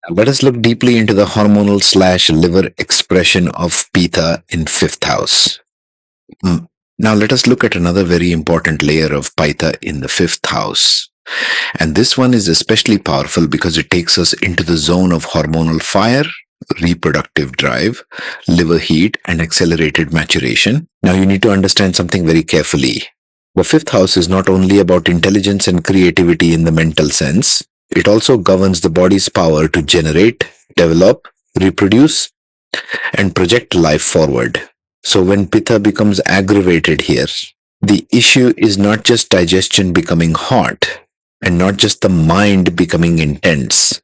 Let us look deeply into the hormonal slash liver expression of Pitta in fifth house. Mm. Now let us look at another very important layer of Pitta in the fifth house. And this one is especially powerful because it takes us into the zone of hormonal fire, reproductive drive, liver heat, and accelerated maturation. Now you need to understand something very carefully. The fifth house is not only about intelligence and creativity in the mental sense, it also governs the body's power to generate, develop, reproduce, and project life forward. So when Pitta becomes aggravated here, the issue is not just digestion becoming hot and not just the mind becoming intense.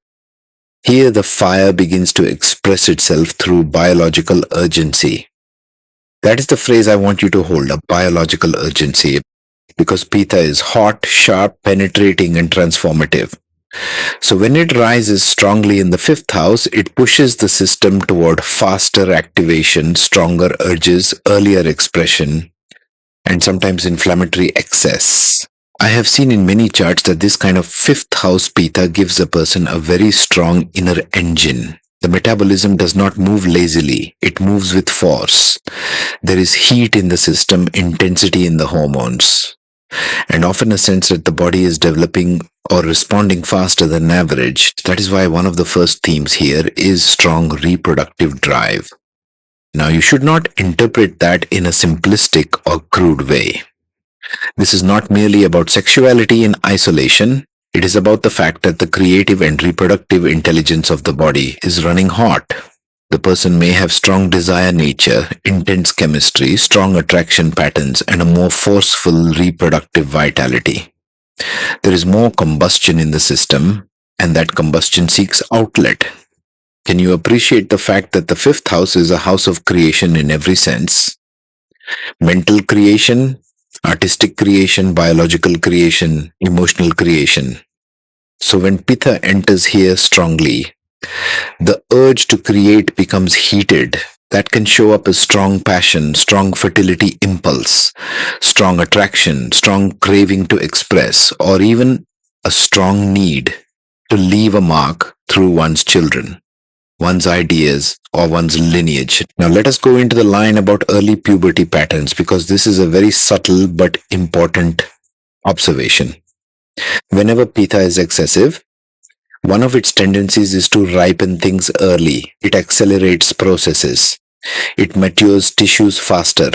Here the fire begins to express itself through biological urgency. That is the phrase I want you to hold, a biological urgency, because Pitta is hot, sharp, penetrating, and transformative. So when it rises strongly in the fifth house, it pushes the system toward faster activation, stronger urges, earlier expression, and sometimes inflammatory excess. I have seen in many charts that this kind of fifth house Pitta gives a person a very strong inner engine. The metabolism does not move lazily, it moves with force. There is heat in the system, intensity in the hormones, and often a sense that the body is developing or responding faster than average. That is why one of the first themes here is strong reproductive drive. Now, you should not interpret that in a simplistic or crude way. This is not merely about sexuality in isolation. It is about the fact that the creative and reproductive intelligence of the body is running hot. The person may have strong desire nature, intense chemistry, strong attraction patterns, and a more forceful reproductive vitality. There is more combustion in the system, and that combustion seeks outlet. Can you appreciate the fact that the fifth house is a house of creation in every sense? Mental creation, artistic creation, biological creation, emotional creation. So when Pitta enters here strongly, the urge to create becomes heated. That can show up as strong passion, strong fertility impulse, strong attraction, strong craving to express, or even a strong need to leave a mark through one's children, one's ideas, or one's lineage. Now let us go into the line about early puberty patterns, because this is a very subtle but important observation. Whenever Pitta is excessive, one of its tendencies is to ripen things early. It accelerates processes. It matures tissues faster.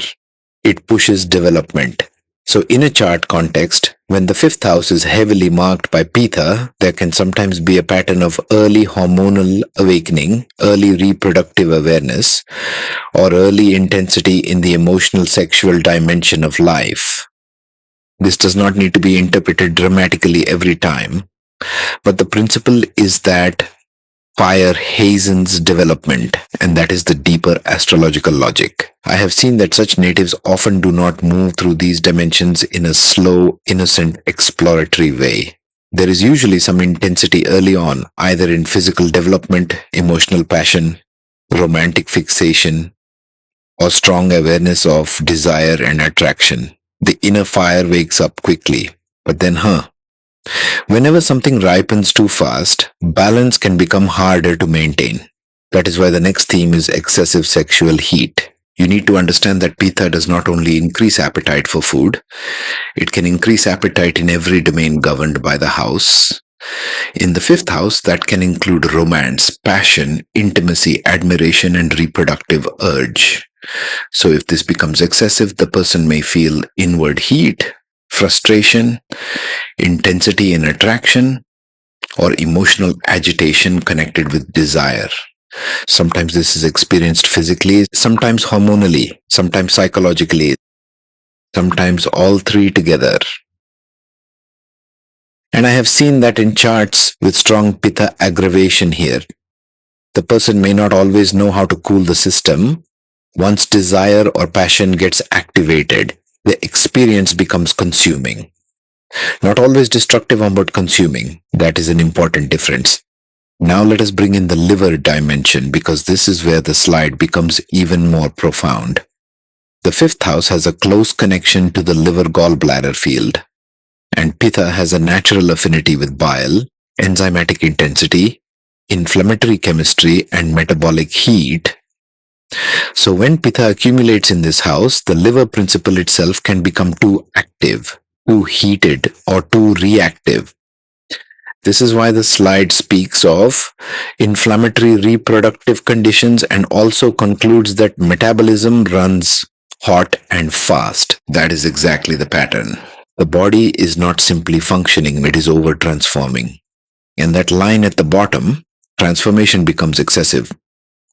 It pushes development. So in a chart context, when the fifth house is heavily marked by Pitta, there can sometimes be a pattern of early hormonal awakening, early reproductive awareness, or early intensity in the emotional sexual dimension of life. This does not need to be interpreted dramatically every time, but the principle is that fire hastens development, and that is the deeper astrological logic. I have seen that such natives often do not move through these dimensions in a slow, innocent, exploratory way. There is usually some intensity early on, either in physical development, emotional passion, romantic fixation, or strong awareness of desire and attraction. The inner fire wakes up quickly, but then, whenever something ripens too fast, balance can become harder to maintain. That is why the next theme is excessive sexual heat. You need to understand that Pitta does not only increase appetite for food, it can increase appetite in every domain governed by the house. In the fifth house, that can include romance, passion, intimacy, admiration, and reproductive urge. So if this becomes excessive, the person may feel inward heat, frustration, intensity in attraction, or emotional agitation connected with desire. Sometimes this is experienced physically, sometimes hormonally, sometimes psychologically, sometimes all three together. And I have seen that in charts with strong Pitta aggravation here. The person may not always know how to cool the system. Once desire or passion gets activated, the experience becomes consuming. Not always destructive, but consuming. That is an important difference. Now let us bring in the liver dimension, because this is where the slide becomes even more profound. The fifth house has a close connection to the liver gallbladder field, and Pitta has a natural affinity with bile, enzymatic intensity, inflammatory chemistry, and metabolic heat. So when Pitta accumulates in this house, the liver principle itself can become too active, too heated, or too reactive. This is why the slide speaks of inflammatory reproductive conditions and also concludes that metabolism runs hot and fast. That is exactly the pattern. The body is not simply functioning, it is over transforming. And that line at the bottom, transformation becomes excessive,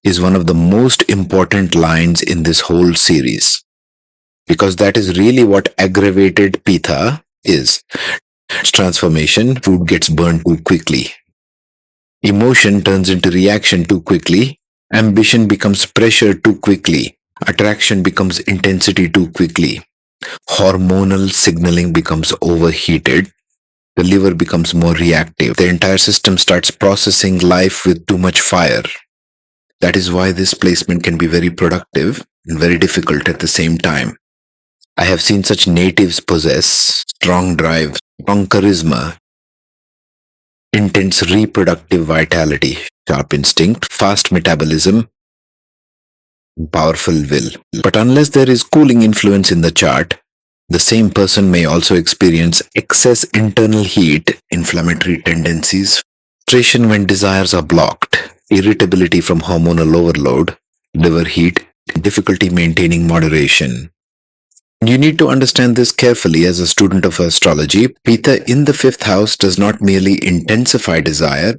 is one of the most important lines in this whole series. Because that is really what aggravated Pitta is. Transformation, food gets burned too quickly. Emotion turns into reaction too quickly. Ambition becomes pressure too quickly. Attraction becomes intensity too quickly. Hormonal signaling becomes overheated. The liver becomes more reactive. The entire system starts processing life with too much fire. That is why this placement can be very productive and very difficult at the same time. I have seen such natives possess strong drive, strong charisma, intense reproductive vitality, sharp instinct, fast metabolism, powerful will. But unless there is cooling influence in the chart, the same person may also experience excess internal heat, inflammatory tendencies, frustration when desires are blocked, irritability from hormonal overload, liver heat, difficulty maintaining moderation. You need to understand this carefully as a student of astrology. Pitta in the fifth house does not merely intensify desire,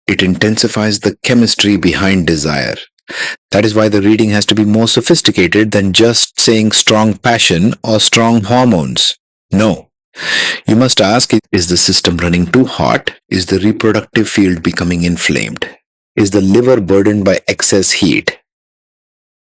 it intensifies the chemistry behind desire. That is why the reading has to be more sophisticated than just saying strong passion or strong hormones. No. You must ask, is the system running too hot? Is the reproductive field becoming inflamed? Is the liver burdened by excess heat?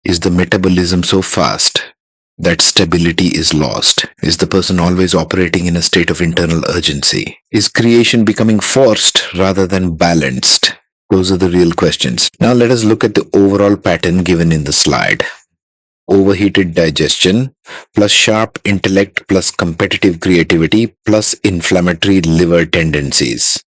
Is the metabolism so fast that stability is lost? Is the person always operating in a state of internal urgency? Is creation becoming forced rather than balanced? Those are the real questions. Now let us look at the overall pattern given in the slide. Overheated digestion plus sharp intellect plus competitive creativity plus inflammatory liver tendencies.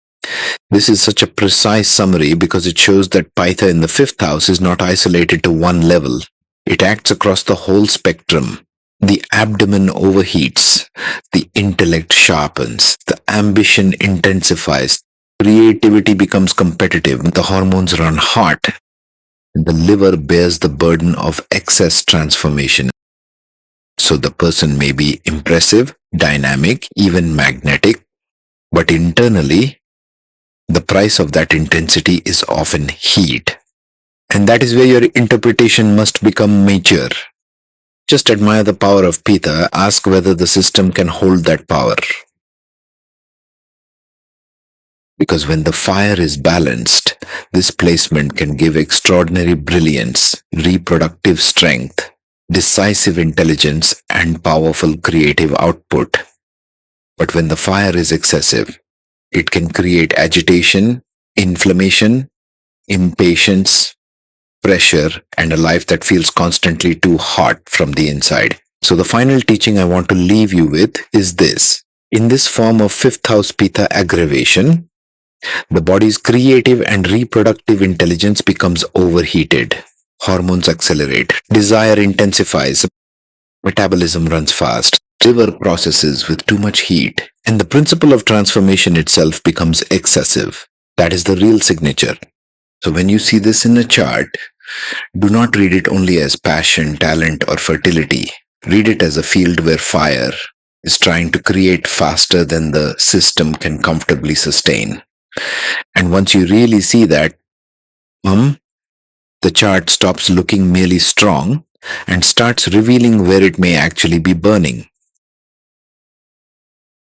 This is such a precise summary because it shows that Pitta in the fifth house is not isolated to one level. It acts across the whole spectrum. The abdomen overheats, the intellect sharpens, the ambition intensifies, creativity becomes competitive, the hormones run hot, the liver bears the burden of excess transformation. So the person may be impressive, dynamic, even magnetic, but internally, the price of that intensity is often heat. And that is where your interpretation must become mature. Just admire the power of Pitta, ask whether the system can hold that power. Because when the fire is balanced, this placement can give extraordinary brilliance, reproductive strength, decisive intelligence, and powerful creative output. But when the fire is excessive, it can create agitation, inflammation, impatience, pressure, and a life that feels constantly too hot from the inside. So the final teaching I want to leave you with is this. In this form of fifth house Pitta aggravation, the body's creative and reproductive intelligence becomes overheated. Hormones accelerate, desire intensifies, metabolism runs fast, liver processes with too much heat, and the principle of transformation itself becomes excessive. That is the real signature. So when you see this in a chart, do not read it only as passion, talent, or fertility. Read it as a field where fire is trying to create faster than the system can comfortably sustain. And once you really see that, the chart stops looking merely strong and starts revealing where it may actually be burning.